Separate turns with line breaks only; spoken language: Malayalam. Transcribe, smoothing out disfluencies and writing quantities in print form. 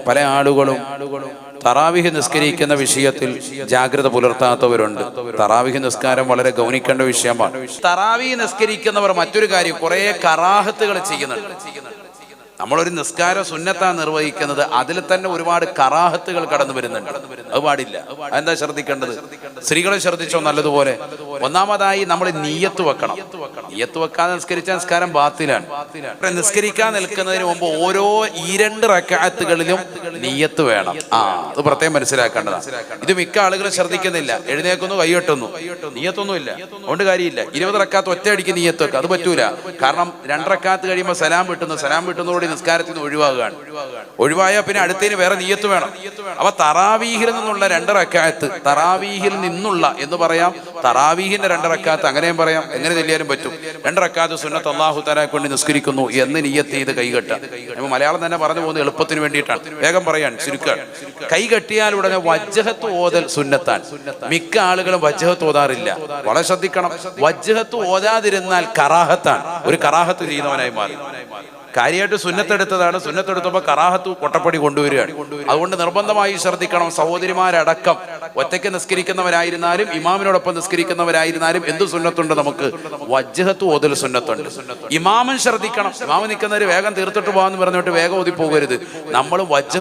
പല ആളുകളും തറാവിഹ് നിസ്കരിക്കുന്ന വിഷയത്തിൽ ജാഗ്രത പുലർത്താത്തവരുണ്ട്. തറാവിഹ് നിസ്കാരം വളരെ ഗൗനിക്കേണ്ട വിഷയമാണ്. തറാവിഹ് നിസ്കരിക്കുന്നവർ മറ്റൊരു കാര്യം, കുറെ കറാഹത്തുകൾ ചെയ്യുന്നുണ്ട്. നമ്മളൊരു നിസ്കാര സുന്നത്താ നിർവഹിക്കുന്നത്, അതിൽ തന്നെ ഒരുപാട് കറാഹത്തുകൾ കടന്നു വരുന്നുണ്ട്. അത് പാടില്ല. അതെന്താ ശ്രദ്ധിക്കേണ്ടത്? സ്ത്രീകളെ ശ്രദ്ധിച്ചോ നല്ലതുപോലെ. ഒന്നാമതായി നമ്മൾ നിയ്യത്ത് വെക്കണം. നിയ്യത്ത് വെക്കാതെ നിസ്കരിച്ച നിസ്കാരം ബാത്തിലാണ്. നിസ്കരിക്കാൻ നിൽക്കുന്നതിന് മുമ്പ് ഓരോ 2 റക്അത്തുകളിലും നിയ്യത്ത് വേണം. അത് പ്രത്യേകം മനസ്സിലാക്കേണ്ടതാണ്. ഇത് മിക്ക ആളുകളും ശ്രദ്ധിക്കുന്നില്ല. എഴുന്നേക്കുന്നു, കൈയ്യൊട്ടുന്നു, നിയ്യത്തൊന്നുമില്ല. അതുകൊണ്ട് കാര്യമില്ല. 20 റക്അത്ത് ഒറ്റയടിക്ക് നിയ്യത്ത് വെക്കുക, അത് പറ്റൂല. കാരണം 2 റക്അത്ത് കഴിയുമ്പോൾ സലാം വിട്ടുന്നതോടെ നിസ്കാരത്തിൽ നിന്ന് ഒഴിവാകുകയാണ്. ഒഴിവായാൽ പിന്നെ അടുത്തതിന് വേറെ നിയ്യത്ത് വേണം. അപ്പൊ തറാവീഹിൽ നിന്നുള്ള 2 റക്അത്ത്, തറാവീഹിൽ നിന്നുള്ള എന്ന് പറയാം, തറാവീഹിന്റെ 2 റക്അത്ത് അങ്ങനെയും പറയാം. എങ്ങനെ ചെല്ലിയാലും പറ്റും. 2 റക്അത്ത് സുന്നത്ത് അല്ലാഹു തആല കൊണ്ട് നിസ്കരിക്കുന്നു എന്ന് നിയ്യത്ത് ചെയ്ത് കൈകെട്ടുക. നമ്മൾ മലയാളം തന്നെ പറഞ്ഞു പോകുന്നത് എളുപ്പത്തിന് വേണ്ടിയിട്ടാണ്. വേഗം പറയാൻ ചുരുക്കാൻ. കൈകെട്ടിയാൽ ഉടനെ വജ്ഹത്ത് ഓതൽ സുന്നത്താൻ. മിക്ക ആളുകളും വജ്ഹത്ത് ഓതാറില്ല. വളരെ ശ്രദ്ധിക്കണം. വജ്ഹത്ത് ഓതാതിരുന്നാൽ കറാഹത്താണ്. ഒരു കറാഹത്ത് ചെയ്യുന്നവനായി മാറി. കാര്യമായിട്ട് സുന്നത്തെടുത്തതാണ്. സുന്നത്തെടുത്തപ്പോൾ കറാഹത്ത് കൊട്ടപ്പടി കൊണ്ടുവരികയാണ്. അതുകൊണ്ട് നിർബന്ധമായി ശ്രദ്ധിക്കണം. സഹോദരിമാരടക്കം ഒറ്റയ്ക്ക് നിസ്കരിക്കുന്നവരായിരുന്നാലും ഇമാമിനോടൊപ്പം നിസ്കരിക്കുന്നവരായിരുന്നാലും എന്ത് സുന്നത്തുണ്ട്? നമുക്ക് വജ്ഹത്ത് ഓതൽ സുന്നത്തുണ്ട്. ഇമാമൻ ശ്രദ്ധിക്കണം. ഇമാമൻ നിൽക്കുന്നവർ വേഗം തീർത്തിട്ട് പോകാമെന്ന് പറഞ്ഞിട്ട് വേഗം ഓതി പോകരുത്. നമ്മൾ